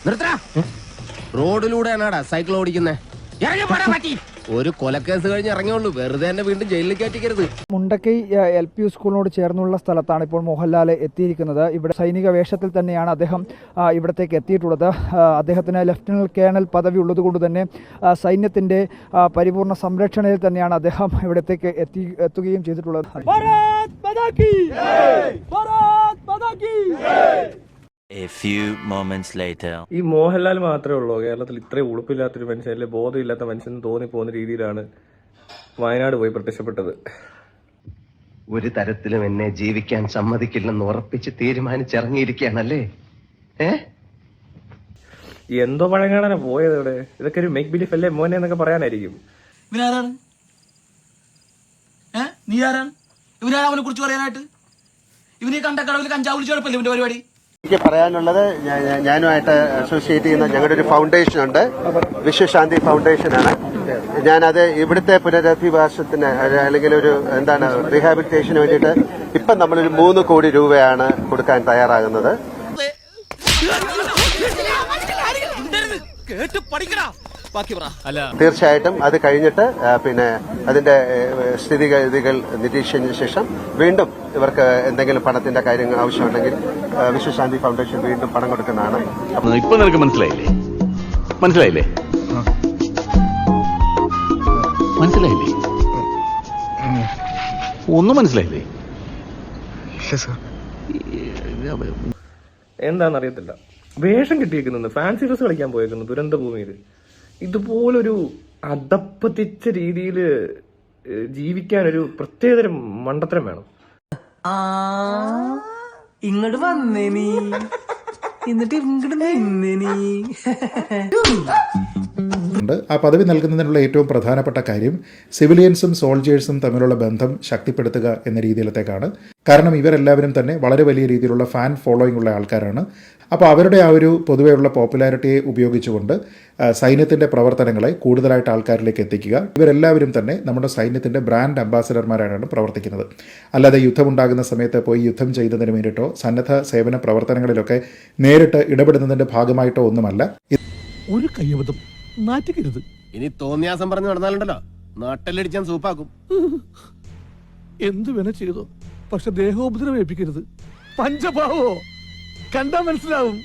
നിർത്തടാ. റോഡിലൂടെയാണാടാ സൈക്കിൾ ഓടിക്കുന്നേ. ഒരു കൊലക്കേസ് കഴിഞ്ഞ് ഇറങ്ങിയുള്ളൂ, വെറുതെ തന്നെ വീണ്ടും ജയിലിൽ കയറ്റിക്കരുത്. മുണ്ടക്കൈ LP സ്കൂളിനോട് ചേർന്നുള്ള സ്ഥലത്താണ് ഇപ്പോൾ മോഹൻലാൽ എത്തിയിരിക്കുന്നത്. ഇവിടെ സൈനിക വേഷത്തിൽ തന്നെയാണ് അദ്ദേഹം ഇവിടത്തേക്ക് എത്തിയിട്ടുള്ളത്. അദ്ദേഹത്തിന് ലഫ്റ്റനന്റ് കേണൽ പദവി ഉള്ളതുകൊണ്ട് തന്നെ സൈന്യത്തിൻ്റെ പരിപൂർണ സംരക്ഷണയിൽ തന്നെയാണ് അദ്ദേഹം ഇവിടത്തേക്ക് എത്തുകയും ചെയ്തിട്ടുള്ളത്. A few moments later. ഈ മോഹൻലാൽ മാത്രമേ ഉള്ളൂ കേരളത്തിൽ ഇത്രയും ഉളുപ്പില്ലാത്തൊരു മനുഷ്യൻ, അല്ലെങ്കിൽ ബോധമില്ലാത്ത മനുഷ്യൻ തോന്നിപ്പോകുന്ന രീതിയിലാണ് വയനാട് പോയി പ്രത്യക്ഷപ്പെട്ടത്. ഒരു തരത്തിലും എന്നെ ജീവിക്കാൻ സമ്മതിക്കില്ലെന്ന് ഉറപ്പിച്ച് തീരുമാനിച്ചിറങ്ങിയിരിക്കുകയാണല്ലേ? എന്തോ പഴങ്ങാടാനാ പോയത് ഇവിടെ. ഇതൊക്കെ ഒരു മേക്ക് ബിലീഫ് അല്ലേ മോനെ എന്നൊക്കെ പറയാനായിരിക്കും. ഇവനാരാണ്? നീ ആരാണ്? ഇവനാണ് അവനെ കുറിച്ച് പറയാനായിട്ട്? ഇവനെ കണ്ട കടവിൽ കഞ്ചാവ് വിളിച്ചു കുഴപ്പമില്ല ഇവന്റെ പരിപാടി. എനിക്ക് പറയാനുള്ളത്, ഞാനുമായിട്ട് അസോസിയേറ്റ് ചെയ്യുന്ന ഞങ്ങളുടെ ഒരു ഫൗണ്ടേഷൻ ഉണ്ട്, വിശ്വശാന്തി ഫൗണ്ടേഷനാണ്. ഞാനത് ഇവിടുത്തെ പുനരധിവാസത്തിന് അല്ലെങ്കിൽ ഒരു റീഹാബിലിറ്റേഷന് വേണ്ടിയിട്ട് ഇപ്പം നമ്മളൊരു 3 കോടി രൂപയാണ് കൊടുക്കാൻ തയ്യാറാകുന്നത്. തീർച്ചയായിട്ടും അത് കഴിഞ്ഞിട്ട് പിന്നെ അതിന്റെ സ്ഥിതിഗതികൾ നിരീക്ഷിച്ചതിന് ശേഷം വീണ്ടും ഇവർക്ക് എന്തെങ്കിലും പണത്തിന്റെ കാര്യങ്ങൾ ആവശ്യമുണ്ടെങ്കിൽ വിശ്വശാന്തി ഫൗണ്ടേഷൻ വീണ്ടും പണം കൊടുക്കുന്നതാണ്. ഇപ്പൊ നിനക്ക് മനസ്സിലായില്ലേ? മനസ്സിലായില്ലേ? മനസ്സിലായില്ലേ? ഒന്നും മനസ്സിലായില്ലേ? എന്താണെന്നറിയത്തില്ല, വേഷം കിട്ടിയേക്കുന്നത് ഫാൻസി ഡ്രസ് കളിക്കാൻ പോയേക്കുന്നു ദുരന്ത ഭൂമിയിൽ. ഇതുപോലൊരു അധപ്പതിച്ച രീതിയിൽ ജീവിക്കാൻ ഒരു പ്രത്യേകതരം മണ്ടത്തരം വേണം. ഇങ്ങോട്ട് വന്നേ നീ, എന്നിട്ട് ഇങ്ങോട്ട് നിന്നേ നീ. ആ പദവി നൽകുന്നതിനുള്ള ഏറ്റവും പ്രധാനപ്പെട്ട കാര്യം സിവിലിയൻസും സോൾജേഴ്സും തമ്മിലുള്ള ബന്ധം ശക്തിപ്പെടുത്തുക എന്ന രീതിയിലത്തേക്കാണ്. കാരണം ഇവരെല്ലാവരും തന്നെ വളരെ വലിയ രീതിയിലുള്ള ഫാൻ ഫോളോയിങ് ഉള്ള ആൾക്കാരാണ്. അപ്പോൾ അവരുടെ ആ ഒരു പൊതുവെയുള്ള പോപ്പുലാരിറ്റിയെ ഉപയോഗിച്ചുകൊണ്ട് സൈന്യത്തിൻ്റെ പ്രവർത്തനങ്ങളെ കൂടുതലായിട്ട് ആൾക്കാരിലേക്ക് എത്തിക്കുക. ഇവരെല്ലാവരും തന്നെ നമ്മുടെ സൈന്യത്തിൻ്റെ ബ്രാൻഡ് അംബാസഡർമാരാണ് പ്രവർത്തിക്കുന്നത്. അല്ലാതെ യുദ്ധമുണ്ടാകുന്ന സമയത്ത് പോയി യുദ്ധം ചെയ്യുന്നതിന് വേണ്ടിയിട്ടോ സന്നദ്ധ സേവന പ്രവർത്തനങ്ങളിലൊക്കെ നേരിട്ട് ഇടപെടുന്നതിൻ്റെ ഭാഗമായിട്ടോ ഒന്നുമല്ല. ഒരു കയ്യബദ്ധം നാറ്റിക്കരുത്. ഇനി തോന്നിയാസം പറഞ്ഞു നടന്നാലുണ്ടല്ലോ നാട്ടിലടിച്ചാൻ സൂപ്പാക്കും. എന്തു വേണ ചെയ്തോ, പക്ഷെ ദേഹോപദ്രവം ഏൽപ്പിക്കരുത്. പഞ്ചഭാവോ കണ്ടാ മനസ്സിലാവും.